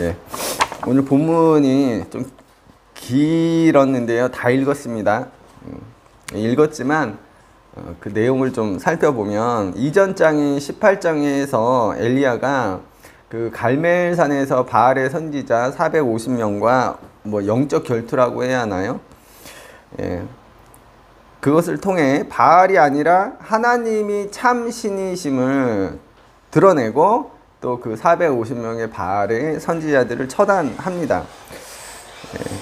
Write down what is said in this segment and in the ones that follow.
예. 오늘 본문이 좀 길었는데요. 다 읽었습니다. 읽었지만 그 내용을 좀 살펴보면 이전 장인 18장에서 엘리야가 그 갈멜산에서 바알의 선지자 450명과 뭐 영적 결투라고 해야 하나요? 예. 그것을 통해 바알이 아니라 하나님이 참 신이심을 드러내고 또 그 450명의 바알의 선지자들을 처단합니다. 예.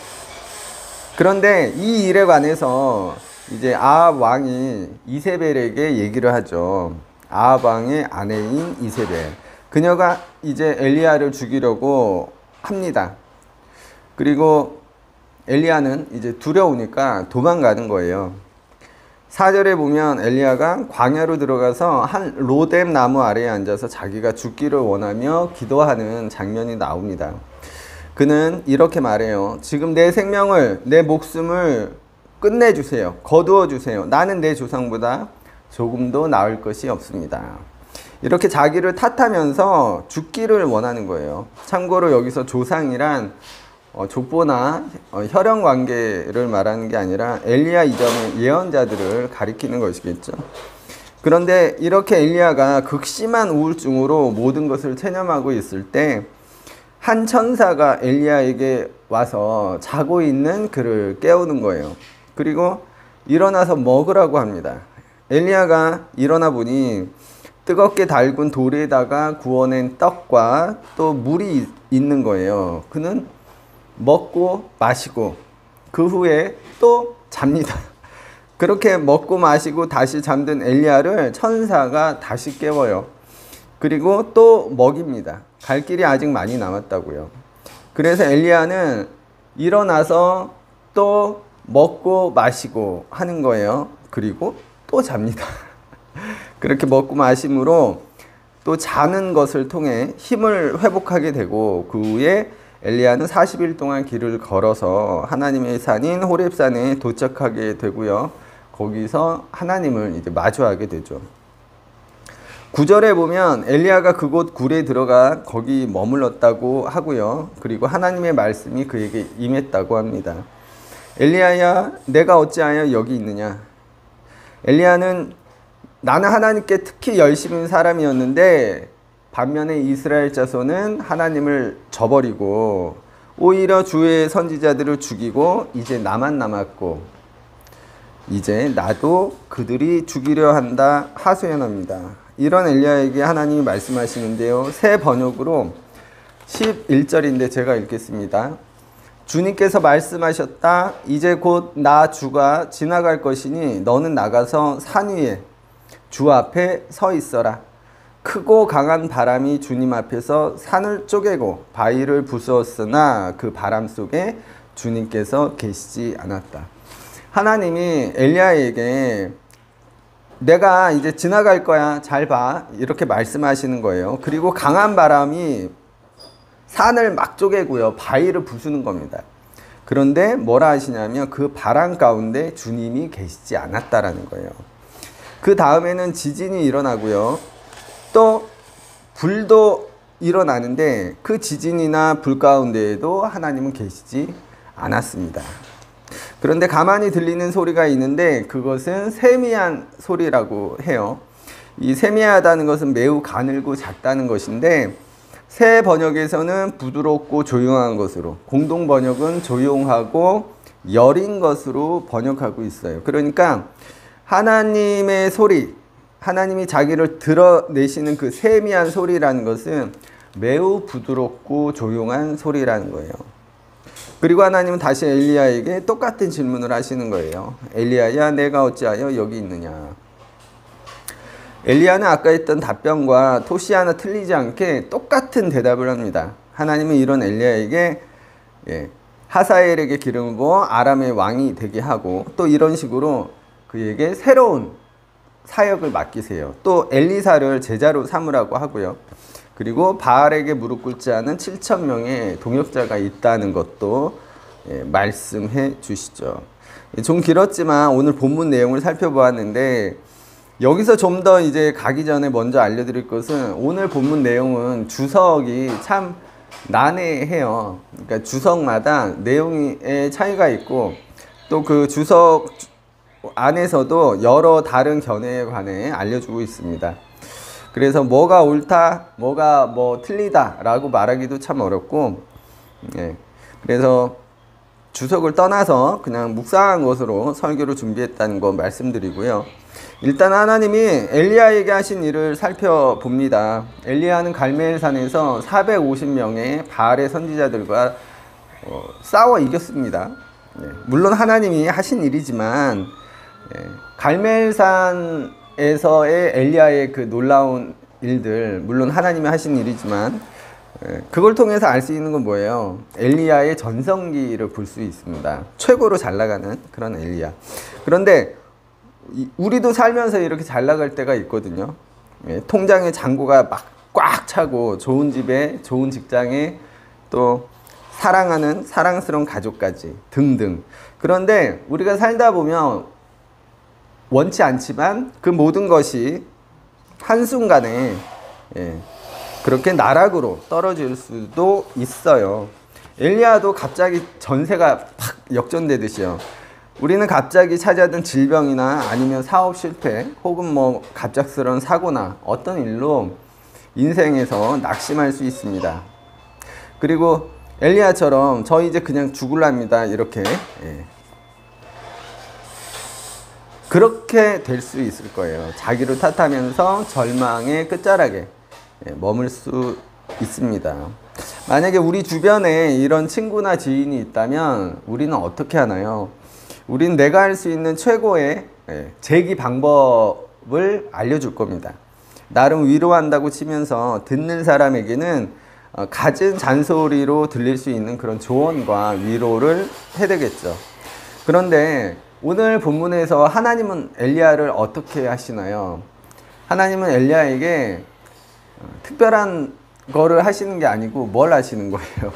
그런데 이 일에 관해서 이제 아합 왕이 이세벨에게 얘기를 하죠. 아합 왕의 아내인 이세벨. 그녀가 이제 엘리야를 죽이려고 합니다. 그리고 엘리야는 이제 두려우니까 도망가는 거예요. 4절에 보면 엘리야가 광야로 들어가서 한 로뎀 나무 아래에 앉아서 자기가 죽기를 원하며 기도하는 장면이 나옵니다. 그는 이렇게 말해요. 지금 내 생명을, 내 목숨을 끝내주세요. 거두어주세요. 나는 내 조상보다 조금도 나을 것이 없습니다. 이렇게 자기를 탓하면서 죽기를 원하는 거예요. 참고로 여기서 조상이란 족보나 혈연 관계를 말하는 게 아니라 엘리야 이전의 예언자들을 가리키는 것이겠죠. 그런데 이렇게 엘리야가 극심한 우울증으로 모든 것을 체념하고 있을 때 한 천사가 엘리야에게 와서 자고 있는 그를 깨우는 거예요. 그리고 일어나서 먹으라고 합니다. 엘리야가 일어나 보니 뜨겁게 달군 돌에다가 구워낸 떡과 또 물이 있는 거예요. 그는 먹고 마시고 그 후에 또 잡니다. 그렇게 먹고 마시고 다시 잠든 엘리야를 천사가 다시 깨워요. 그리고 또 먹입니다. 갈 길이 아직 많이 남았다고요. 그래서 엘리야는 일어나서 또 먹고 마시고 하는 거예요. 그리고 또 잡니다. 그렇게 먹고 마심으로 또 자는 것을 통해 힘을 회복하게 되고 그 후에 엘리야는 40일 동안 길을 걸어서 하나님의 산인 호렙산에 도착하게 되고요. 거기서 하나님을 이제 마주하게 되죠. 9절에 보면 엘리야가 그곳 굴에 들어가 거기 머물렀다고 하고요. 그리고 하나님의 말씀이 그에게 임했다고 합니다. 엘리야야, 내가 어찌하여 여기 있느냐? 엘리야는 나는 하나님께 특히 열심인 사람이었는데 반면에 이스라엘 자손은 하나님을 저버리고 오히려 주의 선지자들을 죽이고 이제 나만 남았고 이제 나도 그들이 죽이려 한다 하소연합니다. 이런 엘리야에게 하나님이 말씀하시는데요. 새 번역으로 11절인데 제가 읽겠습니다. 주님께서 말씀하셨다. 이제 곧 나 주가 지나갈 것이니 너는 나가서 산 위에 주 앞에 서 있어라. 크고 강한 바람이 주님 앞에서 산을 쪼개고 바위를 부수었으나 그 바람 속에 주님께서 계시지 않았다. 하나님이 엘리야에게 내가 이제 지나갈 거야. 잘 봐. 이렇게 말씀하시는 거예요. 그리고 강한 바람이 산을 막 쪼개고요. 바위를 부수는 겁니다. 그런데 뭐라 하시냐면 그 바람 가운데 주님이 계시지 않았다라는 거예요. 그 다음에는 지진이 일어나고요. 또 불도 일어나는데 그 지진이나 불 가운데에도 하나님은 계시지 않았습니다. 그런데 가만히 들리는 소리가 있는데 그것은 세미한 소리라고 해요. 이 세미하다는 것은 매우 가늘고 작다는 것인데 새 번역에서는 부드럽고 조용한 것으로, 공동 번역은 조용하고 여린 것으로 번역하고 있어요. 그러니까 하나님의 소리, 하나님이 자기를 드러내시는 그 세미한 소리라는 것은 매우 부드럽고 조용한 소리라는 거예요. 그리고 하나님은 다시 엘리야에게 똑같은 질문을 하시는 거예요. 엘리야야, 내가 어찌하여 여기 있느냐? 엘리야는 아까 했던 답변과 토시 하나 틀리지 않게 똑같은 대답을 합니다. 하나님은 이런 엘리야에게 하사엘에게 기름을 부어 아람의 왕이 되게 하고 또 이런 식으로 그에게 새로운 사역을 맡기세요. 또 엘리사를 제자로 삼으라고 하고요. 그리고 바알에게 무릎 꿇지 않은 7,000명의 동역자가 있다는 것도 말씀해 주시죠. 좀 길었지만 오늘 본문 내용을 살펴보았는데 여기서 좀 더 이제 가기 전에 먼저 알려드릴 것은 오늘 본문 내용은 주석이 참 난해해요. 그러니까 주석마다 내용의 차이가 있고 또 그 주석 안에서도 여러 다른 견해에 관해 알려주고 있습니다. 그래서 뭐가 옳다, 뭐가 뭐 틀리다 라고 말하기도 참 어렵고, 예. 그래서 주석을 떠나서 그냥 묵상한 것으로 설교를 준비했다는 거 말씀드리고요. 일단 하나님이 엘리야에게 하신 일을 살펴봅니다. 엘리야는 갈멜산에서 450명의 바알의 선지자들과 싸워 이겼습니다. 예. 물론 하나님이 하신 일이지만 갈멜산에서의 엘리야의 그 놀라운 일들, 물론 하나님이 하신 일이지만 그걸 통해서 알 수 있는 건 뭐예요? 엘리야의 전성기를 볼 수 있습니다. 최고로 잘 나가는 그런 엘리야. 그런데 우리도 살면서 이렇게 잘 나갈 때가 있거든요. 통장에 잔고가 막 꽉 차고 좋은 집에 좋은 직장에 또 사랑하는 사랑스러운 가족까지 등등. 그런데 우리가 살다 보면 원치 않지만 그 모든 것이 한순간에 그렇게 나락으로 떨어질 수도 있어요. 엘리야도 갑자기 전세가 팍 역전되듯이요. 우리는 갑자기 찾아든 질병이나 아니면 사업 실패 혹은 뭐 갑작스러운 사고나 어떤 일로 인생에서 낙심할 수 있습니다. 그리고 엘리야처럼 저 이제 그냥 죽을랍니다 이렇게 그렇게 될 수 있을 거예요. 자기를 탓하면서 절망의 끝자락에 머물 수 있습니다. 만약에 우리 주변에 이런 친구나 지인이 있다면 우리는 어떻게 하나요? 우리는 내가 할 수 있는 최고의 제기 방법을 알려줄 겁니다. 나름 위로한다고 치면서 듣는 사람에게는 갖은 잔소리로 들릴 수 있는 그런 조언과 위로를 해대겠죠. 그런데 오늘 본문에서 하나님은 엘리야를 어떻게 하시나요? 하나님은 엘리야에게 특별한 거를 하시는 게 아니고 뭘 하시는 거예요?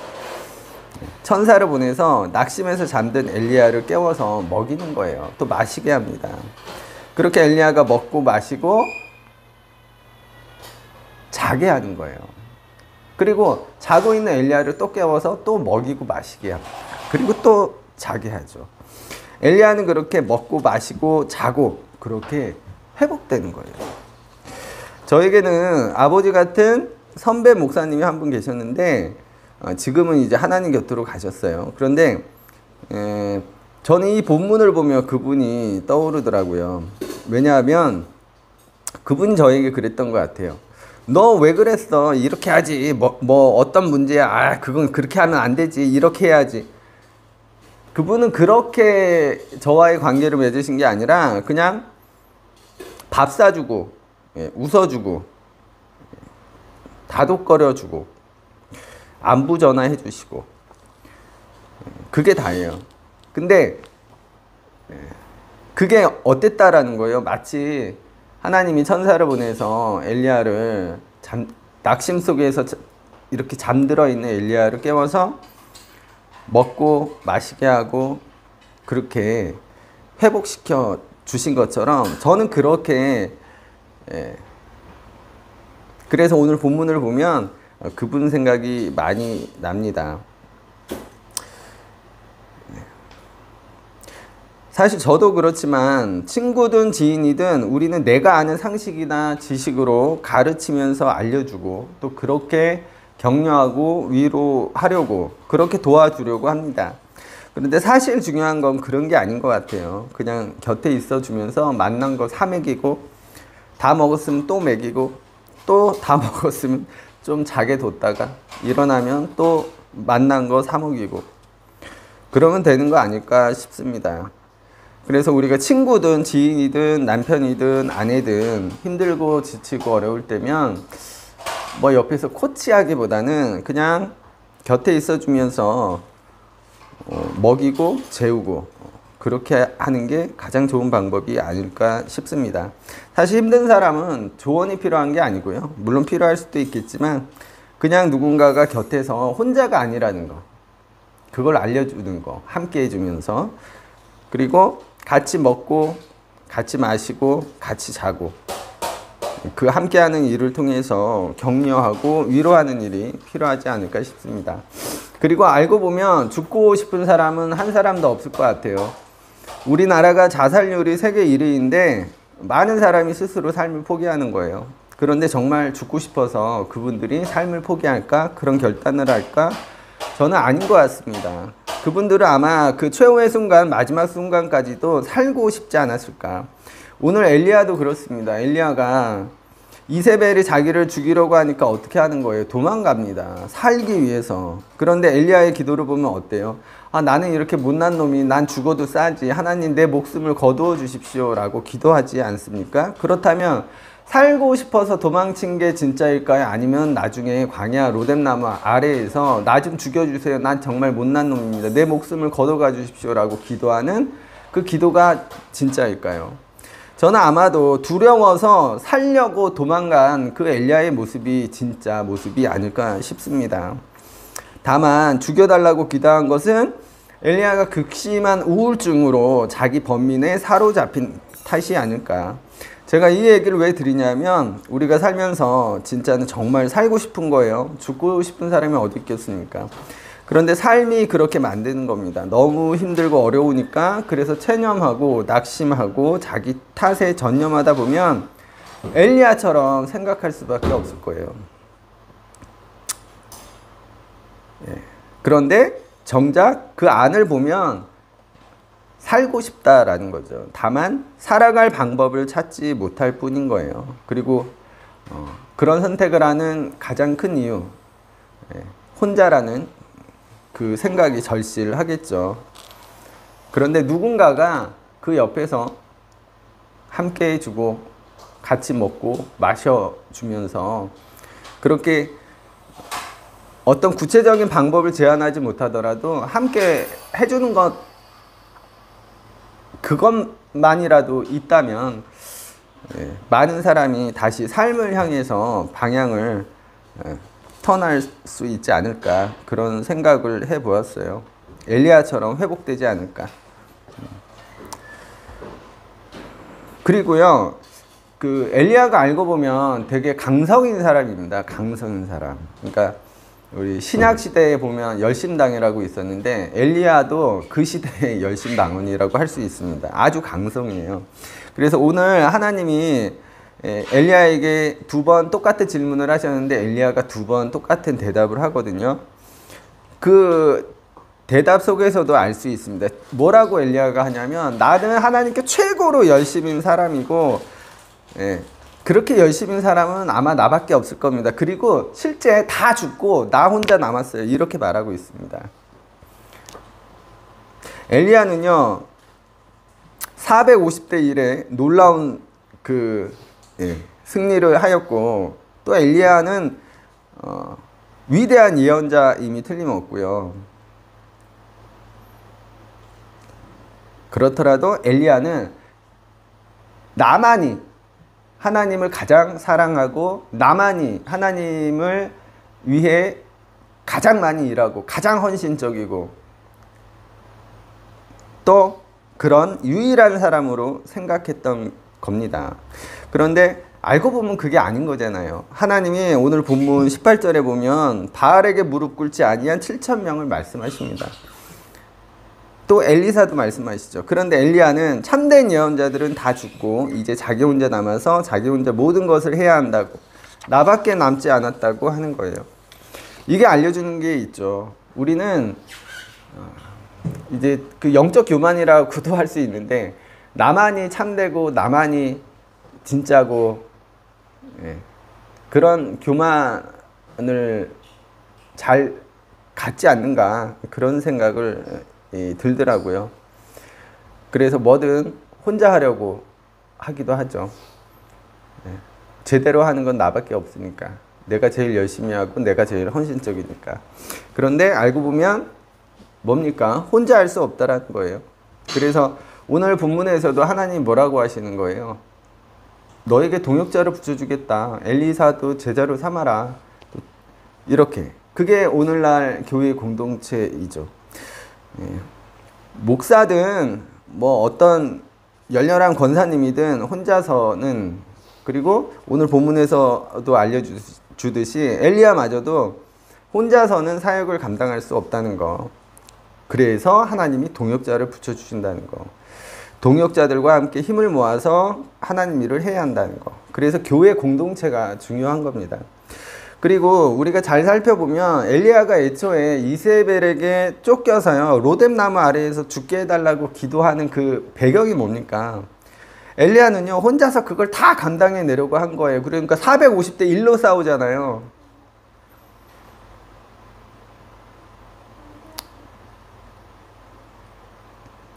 천사를 보내서 낙심해서 잠든 엘리야를 깨워서 먹이는 거예요. 또 마시게 합니다. 그렇게 엘리야가 먹고 마시고 자게 하는 거예요. 그리고 자고 있는 엘리야를 또 깨워서 또 먹이고 마시게 합니다. 그리고 또 자게 하죠. 엘리야는 그렇게 먹고 마시고 자고 그렇게 회복되는 거예요. 저에게는 아버지 같은 선배 목사님이 한 분 계셨는데 지금은 이제 하나님 곁으로 가셨어요. 그런데 저는 이 본문을 보며 그분이 떠오르더라고요. 왜냐하면 그분이 저에게 그랬던 것 같아요. 너 왜 그랬어? 이렇게 하지. 뭐 어떤 문제야? 그건 그렇게 하면 안 되지. 이렇게 해야지. 그분은 그렇게 저와의 관계를 맺으신 게 아니라 그냥 밥 사주고 웃어주고 다독거려주고 안부 전화해 주시고 그게 다예요. 근데 그게 어땠다라는 거예요. 마치 하나님이 천사를 보내서 엘리야를 낙심 속에서 이렇게 잠들어 있는 엘리야를 깨워서 먹고 마시게 하고 그렇게 회복시켜 주신 것처럼 저는 그렇게 그래서 오늘 본문을 보면 그분 생각이 많이 납니다. 사실 저도 그렇지만 친구든 지인이든 우리는 내가 아는 상식이나 지식으로 가르치면서 알려주고 또 그렇게 격려하고 위로하려고 그렇게 도와주려고 합니다. 그런데 사실 중요한 건 그런 게 아닌 것 같아요. 그냥 곁에 있어주면서 만난 거 사 먹이고 다 먹었으면 또 먹이고 또 다 먹었으면 좀 자게 뒀다가 일어나면 또 만난 거 사 먹이고 그러면 되는 거 아닐까 싶습니다. 그래서 우리가 친구든 지인이든 남편이든 아내든 힘들고 지치고 어려울 때면 뭐 옆에서 코치하기보다는 그냥 곁에 있어주면서 먹이고 재우고 그렇게 하는 게 가장 좋은 방법이 아닐까 싶습니다. 사실 힘든 사람은 조언이 필요한 게 아니고요. 물론 필요할 수도 있겠지만 그냥 누군가가 곁에서 혼자가 아니라는 거 그걸 알려주는 거 함께 해주면서 그리고 같이 먹고 같이 마시고 같이 자고 그 함께하는 일을 통해서 격려하고 위로하는 일이 필요하지 않을까 싶습니다. 그리고 알고 보면 죽고 싶은 사람은 한 사람도 없을 것 같아요. 우리나라가 자살률이 세계 1위인데 많은 사람이 스스로 삶을 포기하는 거예요. 그런데 정말 죽고 싶어서 그분들이 삶을 포기할까? 그런 결단을 할까? 저는 아닌 것 같습니다. 그분들은 아마 그 최후의 순간, 마지막 순간까지도 살고 싶지 않았을까? 오늘 엘리야도 그렇습니다. 엘리야가 이세벨이 자기를 죽이려고 하니까 어떻게 하는 거예요? 도망갑니다. 살기 위해서. 그런데 엘리야의 기도를 보면 어때요? 아, 나는 이렇게 못난 놈이 난 죽어도 싸지. 하나님 내 목숨을 거두어 주십시오. 라고 기도하지 않습니까? 그렇다면 살고 싶어서 도망친 게 진짜일까요? 아니면 나중에 광야 로뎀나무 아래에서 나 좀 죽여주세요. 난 정말 못난 놈입니다. 내 목숨을 거둬가 주십시오. 라고 기도하는 그 기도가 진짜일까요? 저는 아마도 두려워서 살려고 도망간 그 엘리야의 모습이 진짜 모습이 아닐까 싶습니다. 다만 죽여달라고 기도한 것은 엘리야가 극심한 우울증으로 자기 번민에 사로잡힌 탓이 아닐까. 제가 이 얘기를 왜 드리냐면 우리가 살면서 진짜는 정말 살고 싶은 거예요. 죽고 싶은 사람이 어디 있겠습니까? 그런데 삶이 그렇게 만드는 겁니다. 너무 힘들고 어려우니까 그래서 체념하고 낙심하고 자기 탓에 전념하다 보면 엘리야처럼 생각할 수밖에 없을 거예요. 그런데 정작 그 안을 보면 살고 싶다라는 거죠. 다만 살아갈 방법을 찾지 못할 뿐인 거예요. 그리고 그런 선택을 하는 가장 큰 이유, 혼자라는 그 생각이 절실하겠죠. 그런데 누군가가 그 옆에서 함께 해주고 같이 먹고 마셔주면서 그렇게 어떤 구체적인 방법을 제안하지 못하더라도 함께 해주는 것 그것만이라도 있다면 많은 사람이 다시 삶을 향해서 방향을 턴할 수 있지 않을까 그런 생각을 해보았어요. 엘리야처럼 회복되지 않을까. 그리고요, 그 엘리야가 알고 보면 되게 강성인 사람입니다. 강성인 사람. 그러니까 우리 신약 시대에 보면 열심당이라고 있었는데 엘리야도 그 시대의 열심당원이라고 할 수 있습니다. 아주 강성이에요. 그래서 오늘 하나님이 엘리야에게 2번 똑같은 질문을 하셨는데 엘리야가 2번 똑같은 대답을 하거든요. 그 대답 속에서도 알 수 있습니다. 뭐라고 엘리야가 하냐면 나는 하나님께 최고로 열심인 사람이고 그렇게 열심인 사람은 아마 나밖에 없을 겁니다. 그리고 실제 다 죽고 나 혼자 남았어요. 이렇게 말하고 있습니다. 엘리야는요 450대 1에 놀라운 그 승리를 하였고 또 엘리야는 위대한 예언자임이 틀림없고요. 그렇더라도 엘리야는 나만이 하나님을 가장 사랑하고 나만이 하나님을 위해 가장 많이 일하고 가장 헌신적이고 또 그런 유일한 사람으로 생각했던 겁니다. 그런데 알고 보면 그게 아닌 거잖아요. 하나님이 오늘 본문 18절에 보면 바알에게 무릎 꿇지 아니한 7,000명을 말씀하십니다. 또 엘리사도 말씀하시죠. 그런데 엘리야는 참된 예언자들은 다 죽고 이제 자기 혼자 남아서 자기 혼자 모든 것을 해야 한다고 나밖에 남지 않았다고 하는 거예요. 이게 알려주는 게 있죠. 우리는 이제 그 영적 교만이라고도 할 수 있는데 나만이 참되고 나만이 진짜고 그런 교만을 잘 갖지 않는가 그런 생각을 들더라고요. 그래서 뭐든 혼자 하려고 하기도 하죠. 제대로 하는 건 나밖에 없으니까 내가 제일 열심히 하고 내가 제일 헌신적이니까. 그런데 알고 보면 뭡니까? 혼자 할 수 없다라는 거예요. 그래서 오늘 본문에서도 하나님 뭐라고 하시는 거예요? 너에게 동역자를 붙여주겠다. 엘리사도 제자로 삼아라. 이렇게. 그게 오늘날 교회 공동체이죠. 목사든 뭐 어떤 열렬한 권사님이든 혼자서는 그리고 오늘 본문에서도 알려주듯이 엘리야마저도 혼자서는 사역을 감당할 수 없다는 거. 그래서 하나님이 동역자를 붙여주신다는 거. 동역자들과 함께 힘을 모아서 하나님 일을 해야 한다는 거. 그래서 교회 공동체가 중요한 겁니다. 그리고 우리가 잘 살펴보면 엘리야가 애초에 이세벨에게 쫓겨서요 로뎀 나무 아래에서 죽게 해달라고 기도하는 그 배경이 뭡니까? 엘리야는요 혼자서 그걸 다 감당해 내려고 한 거예요. 그러니까 450대 1로 싸우잖아요.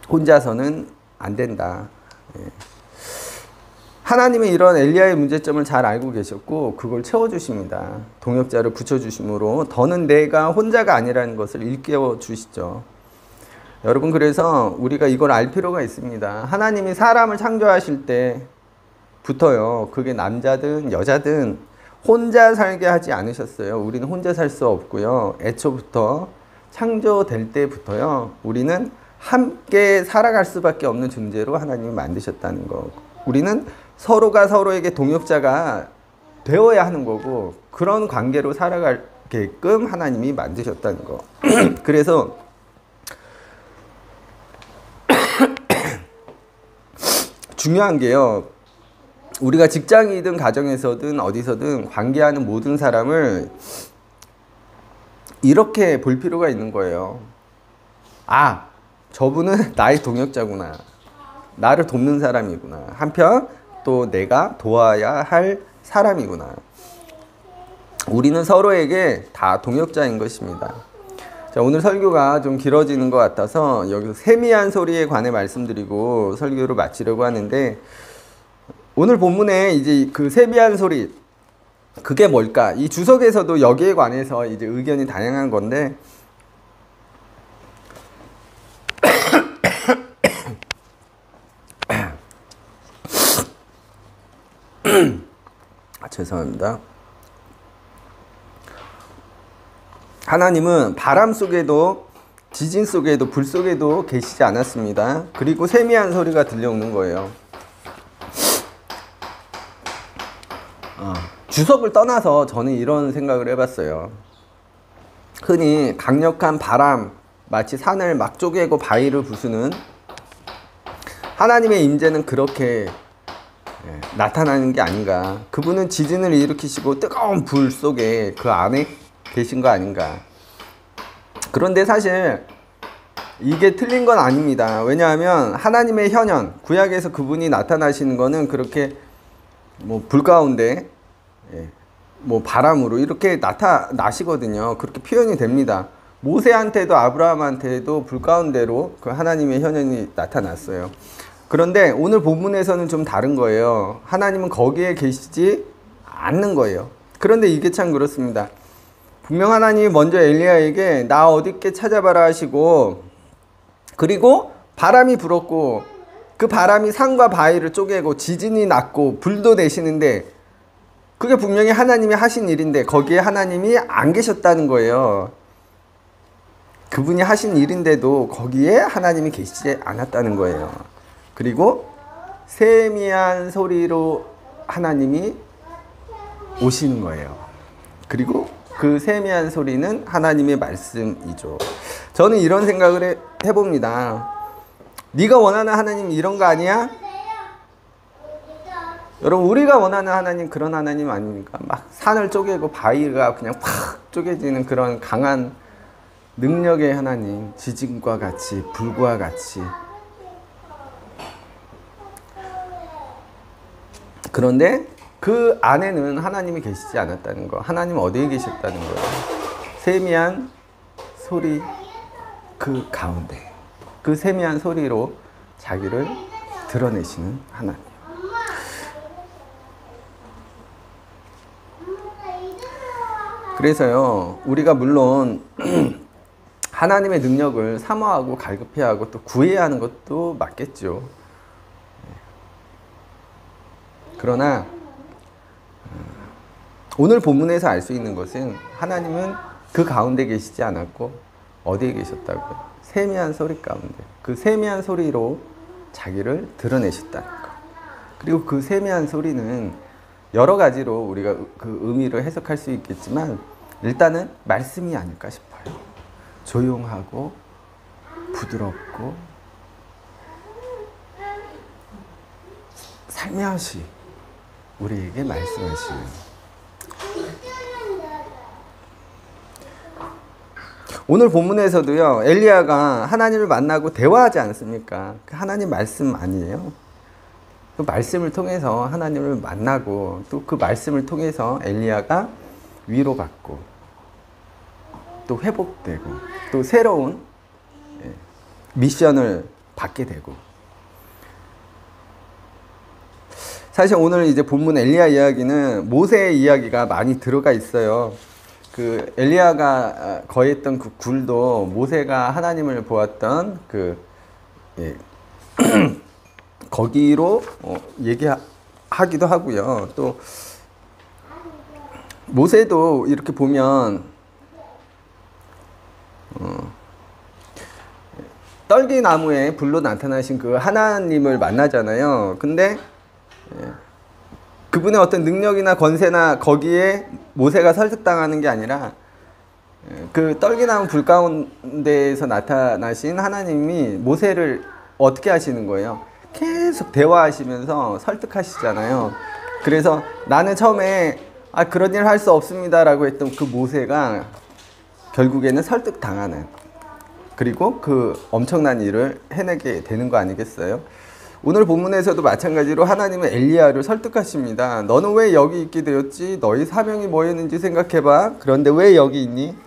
혼자서는 안 된다. 예. 하나님은 이런 엘리야의 문제점을 잘 알고 계셨고 그걸 채워주십니다. 동역자를 붙여주심으로 더는 내가 혼자가 아니라는 것을 일깨워 주시죠. 여러분, 그래서 우리가 이걸 알 필요가 있습니다. 하나님이 사람을 창조하실 때부터요, 그게 남자든 여자든 혼자 살게 하지 않으셨어요. 우리는 혼자 살 수 없고요. 애초부터 창조될 때부터요, 우리는 함께 살아갈 수밖에 없는 존재로 하나님이 만드셨다는 거. 우리는 서로가 서로에게 동역자가 되어야 하는 거고, 그런 관계로 살아가게끔 하나님이 만드셨다는 거. 그래서 중요한 게요, 우리가 직장이든 가정에서든 어디서든 관계하는 모든 사람을 이렇게 볼 필요가 있는 거예요. 아, 저분은 나의 동역자구나. 나를 돕는 사람이구나. 한편 또 내가 도와야 할 사람이구나. 우리는 서로에게 다 동역자인 것입니다. 자, 오늘 설교가 좀 길어지는 것 같아서 여기서 세미한 소리에 관해 말씀드리고 설교를 마치려고 하는데, 오늘 본문에 이제 그 세미한 소리, 그게 뭘까? 이 주석에서도 여기에 관해서 이제 의견이 다양한 건데, 죄송합니다. 하나님은 바람 속에도 지진 속에도 불 속에도 계시지 않았습니다. 그리고 세미한 소리가 들려오는 거예요. 주석을 떠나서 저는 이런 생각을 해봤어요. 흔히 강력한 바람, 마치 산을 막 쪼개고 바위를 부수는 하나님의 임재는 그렇게 나타나는 게 아닌가. 그분은 지진을 일으키시고 뜨거운 불 속에 그 안에 계신 거 아닌가. 그런데 사실 이게 틀린 건 아닙니다. 왜냐하면 하나님의 현현, 구약에서 그분이 나타나시는 거는 그렇게 뭐 불 가운데 뭐 바람으로 이렇게 나타나시거든요. 그렇게 표현이 됩니다. 모세한테도 아브라함한테도 불 가운데로 그 하나님의 현현이 나타났어요. 그런데 오늘 본문에서는 좀 다른 거예요. 하나님은 거기에 계시지 않는 거예요. 그런데 이게 참 그렇습니다. 분명 하나님이 먼저 엘리야에게 나 어디 있게 찾아봐라 하시고, 그리고 바람이 불었고 그 바람이 산과 바위를 쪼개고 지진이 났고 불도 내시는데, 그게 분명히 하나님이 하신 일인데 거기에 하나님이 안 계셨다는 거예요. 그분이 하신 일인데도 거기에 하나님이 계시지 않았다는 거예요. 그리고 세미한 소리로 하나님이 오시는 거예요. 그리고 그 세미한 소리는 하나님의 말씀이죠. 저는 이런 생각을 해봅니다. 네가 원하는 하나님 이런 거 아니야? 여러분, 우리가 원하는 하나님 그런 하나님 아닙니까? 막 산을 쪼개고 바위가 그냥 팍 쪼개지는 그런 강한 능력의 하나님, 지진과 같이 불과 같이. 그런데 그 안에는 하나님이 계시지 않았다는 거. 하나님 어디에 계셨다는 거예요? 세미한 소리 그 가운데, 그 세미한 소리로 자기를 드러내시는 하나님. 그래서요, 우리가 물론 하나님의 능력을 사모하고 갈급해하고 또 구해야 하는 것도 맞겠죠. 그러나 오늘 본문에서 알 수 있는 것은 하나님은 그 가운데 계시지 않았고 어디에 계셨다고요? 세미한 소리 가운데, 그 세미한 소리로 자기를 드러내셨다는 것. 그리고 그 세미한 소리는 여러 가지로 우리가 그 의미를 해석할 수 있겠지만 일단은 말씀이 아닐까 싶어요. 조용하고 부드럽고 살며시 우리에게 말씀하시는. 오늘 본문에서도요, 엘리야가 하나님을 만나고 대화하지 않습니까? 그 하나님 말씀 아니에요? 그 말씀을 통해서 하나님을 만나고 또 그 말씀을 통해서 엘리야가 위로받고 또 회복되고 또 새로운 미션을 받게 되고. 사실 오늘 이제 본문 엘리야 이야기는 모세의 이야기가 많이 들어가 있어요. 그 엘리야가 거했던 그 굴도 모세가 하나님을 보았던 그 거기로 얘기하기도 하고요. 또 모세도 이렇게 보면 떨기나무에 불로 나타나신 그 하나님을 만나잖아요. 근데 그분의 어떤 능력이나 권세나 거기에 모세가 설득당하는 게 아니라 그 떨기나무 불 가운데에서 나타나신 하나님이 모세를 어떻게 하시는 거예요? 계속 대화하시면서 설득하시잖아요. 그래서 나는 처음에 그런 일 할 수 없습니다 라고 했던 그 모세가 결국에는 설득당하는, 그리고 그 엄청난 일을 해내게 되는 거 아니겠어요? 오늘 본문에서도 마찬가지로 하나님은 엘리야를 설득하십니다. 너는 왜 여기 있게 되었지? 너희 사명이 뭐였는지 생각해봐. 그런데 왜 여기 있니?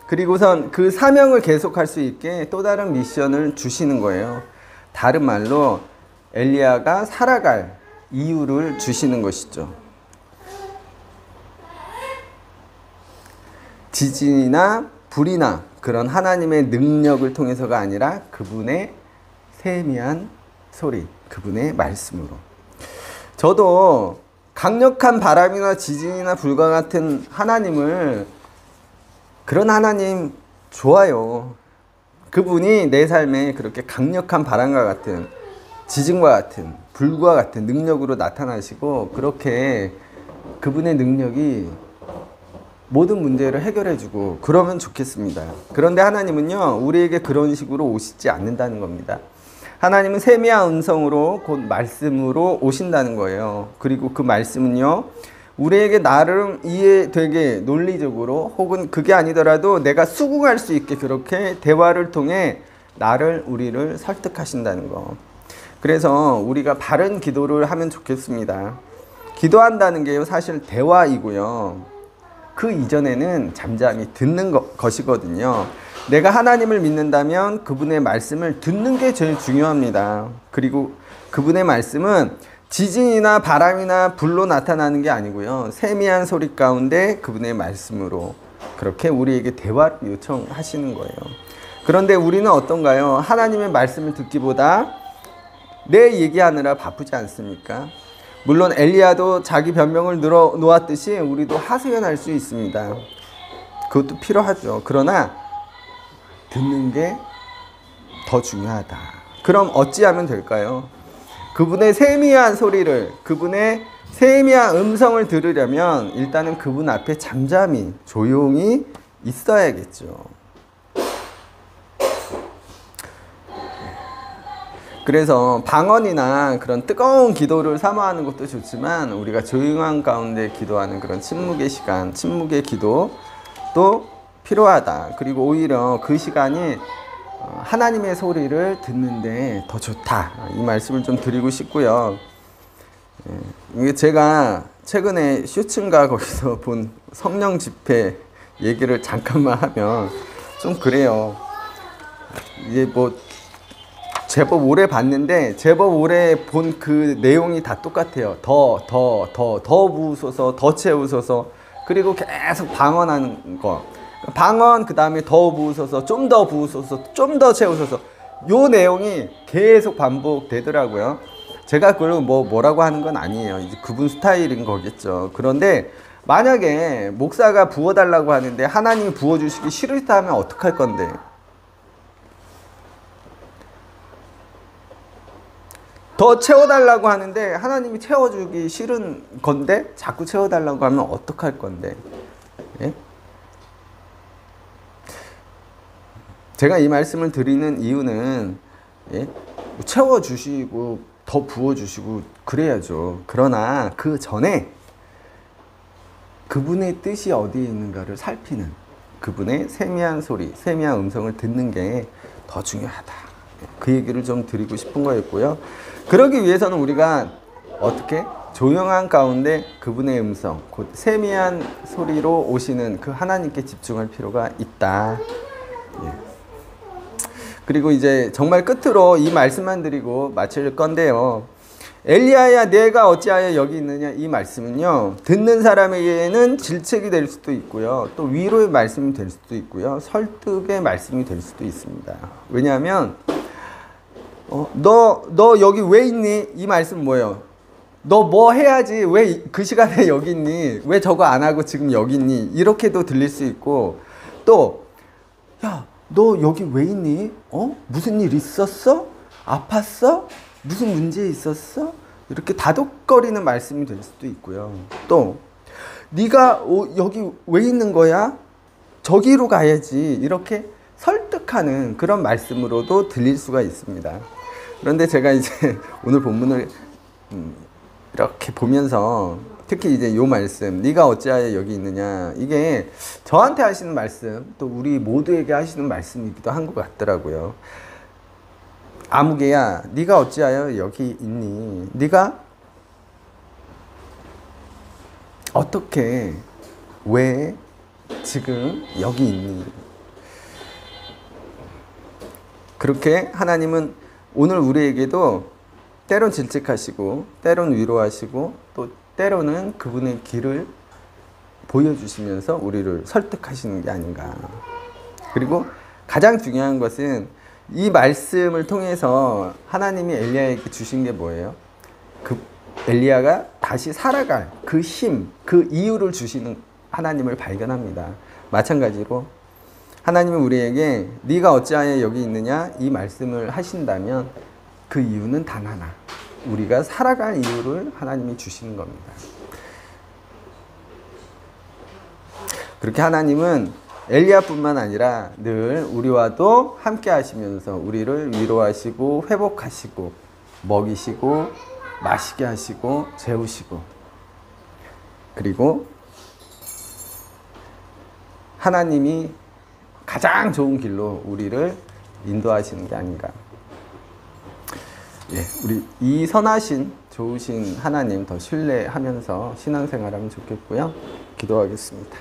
그리고선 그 사명을 계속할 수 있게 또 다른 미션을 주시는 거예요. 다른 말로 엘리야가 살아갈 이유를 주시는 것이죠. 지진이나 불이나 그런 하나님의 능력을 통해서가 아니라 그분의 세미한 소리, 그분의 말씀으로. 저도 강력한 바람이나 지진이나 불과 같은 하나님을, 그런 하나님 좋아요. 그분이 내 삶에 그렇게 강력한 바람과 같은, 지진과 같은, 불과 같은 능력으로 나타나시고, 그렇게 그분의 능력이 모든 문제를 해결해주고 그러면 좋겠습니다. 그런데 하나님은요, 우리에게 그런 식으로 오시지 않는다는 겁니다. 하나님은 세미한 음성으로 곧 말씀으로 오신다는 거예요. 그리고 그 말씀은요, 우리에게 나름 이해되게 논리적으로, 혹은 그게 아니더라도 내가 수긍할 수 있게 그렇게 대화를 통해 우리를 설득하신다는 거. 그래서 우리가 바른 기도를 하면 좋겠습니다. 기도한다는 게요, 사실 대화이고요. 그 이전에는 잠잠히 듣는 것이거든요. 내가 하나님을 믿는다면 그분의 말씀을 듣는 게 제일 중요합니다. 그리고 그분의 말씀은 지진이나 바람이나 불로 나타나는 게 아니고요, 세미한 소리 가운데 그분의 말씀으로 그렇게 우리에게 대화를 요청하시는 거예요. 그런데 우리는 어떤가요? 하나님의 말씀을 듣기보다 내 얘기하느라 바쁘지 않습니까? 물론 엘리야도 자기 변명을 놓았듯이 우리도 하소연할 수 있습니다. 그것도 필요하죠. 그러나 듣는 게 더 중요하다. 그럼 어찌하면 될까요? 그분의 세미한 소리를, 그분의 세미한 음성을 들으려면 일단은 그분 앞에 잠잠히 조용히 있어야겠죠. 그래서 방언이나 그런 뜨거운 기도를 사모하는 것도 좋지만 우리가 조용한 가운데 기도하는 그런 침묵의 시간, 침묵의 기도도 필요하다. 그리고 오히려 그 시간이 하나님의 소리를 듣는데 더 좋다. 이 말씀을 좀 드리고 싶고요. 이게 제가 최근에 슈츠인가 거기서 본 성령 집회 얘기를 잠깐만 하면 좀 그래요. 이게 뭐 제법 오래 봤는데 제법 오래 본 그 내용이 다 똑같아요. 더 부으소서, 더 채우소서, 그리고 계속 방언하는 거. 방언, 그 다음에 더 부으소서, 좀 더 부으소서, 좀 더 채우소서. 요 내용이 계속 반복되더라고요. 제가 그걸 뭐라고 하는 건 아니에요. 이제 그분 스타일인 거겠죠. 그런데 만약에 목사가 부어달라고 하는데 하나님이 부어주시기 싫다 하면 어떡할 건데? 더 채워달라고 하는데 하나님이 채워주기 싫은 건데 자꾸 채워달라고 하면 어떡할 건데? 예? 제가 이 말씀을 드리는 이유는 예? 채워주시고 더 부어주시고 그래야죠. 그러나 그 전에 그분의 뜻이 어디에 있는가를 살피는, 그분의 세미한 소리, 세미한 음성을 듣는 게 더 중요하다. 그 얘기를 좀 드리고 싶은 거였고요. 그러기 위해서는 우리가 어떻게? 조용한 가운데 그분의 음성, 곧 세미한 소리로 오시는 그 하나님께 집중할 필요가 있다. 예. 그리고 이제 정말 끝으로 이 말씀만 드리고 마칠 건데요. 엘리야야 내가 어찌하여 여기 있느냐, 이 말씀은요, 듣는 사람에게는 질책이 될 수도 있고요, 또 위로의 말씀이 될 수도 있고요, 설득의 말씀이 될 수도 있습니다. 왜냐하면 너 여기 왜 있니? 이 말씀 뭐예요? 너 뭐 해야지, 왜 그 시간에 여기 있니? 왜 저거 안 하고 지금 여기 있니? 이렇게도 들릴 수 있고, 또 야, 너 여기 왜 있니? 무슨 일 있었어? 아팠어? 무슨 문제 있었어? 이렇게 다독거리는 말씀이 될 수도 있고요. 또 네가 여기 왜 있는 거야? 저기로 가야지. 이렇게 설득하는 그런 말씀으로도 들릴 수가 있습니다. 그런데 제가 이제 오늘 본문을 이렇게 보면서 특히 이제 이 말씀, 네가 어찌하여 여기 있느냐, 이게 저한테 하시는 말씀, 또 우리 모두에게 하시는 말씀이기도 한 것 같더라고요. 아무개야, 네가 어찌하여 여기 있니? 네가 어떻게, 왜 지금 여기 있니? 그렇게 하나님은 오늘 우리에게도 때론 질책하시고, 때론 위로하시고, 또 때로는 그분의 길을 보여주시면서 우리를 설득하시는 게 아닌가. 그리고 가장 중요한 것은 이 말씀을 통해서 하나님이 엘리야에게 주신 게 뭐예요? 그 엘리야가 다시 살아갈 그 힘, 그 이유를 주시는 하나님을 발견합니다. 마찬가지로 하나님은 우리에게 네가 어찌하여 여기 있느냐, 이 말씀을 하신다면 그 이유는 단 하나, 우리가 살아갈 이유를 하나님이 주시는 겁니다. 그렇게 하나님은 엘리야뿐만 아니라 늘 우리와도 함께 하시면서 우리를 위로하시고 회복하시고 먹이시고 마시게 하시고 재우시고, 그리고 하나님이 가장 좋은 길로 우리를 인도하시는 게 아닌가. 예, 우리 이 선하신 좋으신 하나님 더 신뢰하면서 신앙생활하면 좋겠고요. 기도하겠습니다.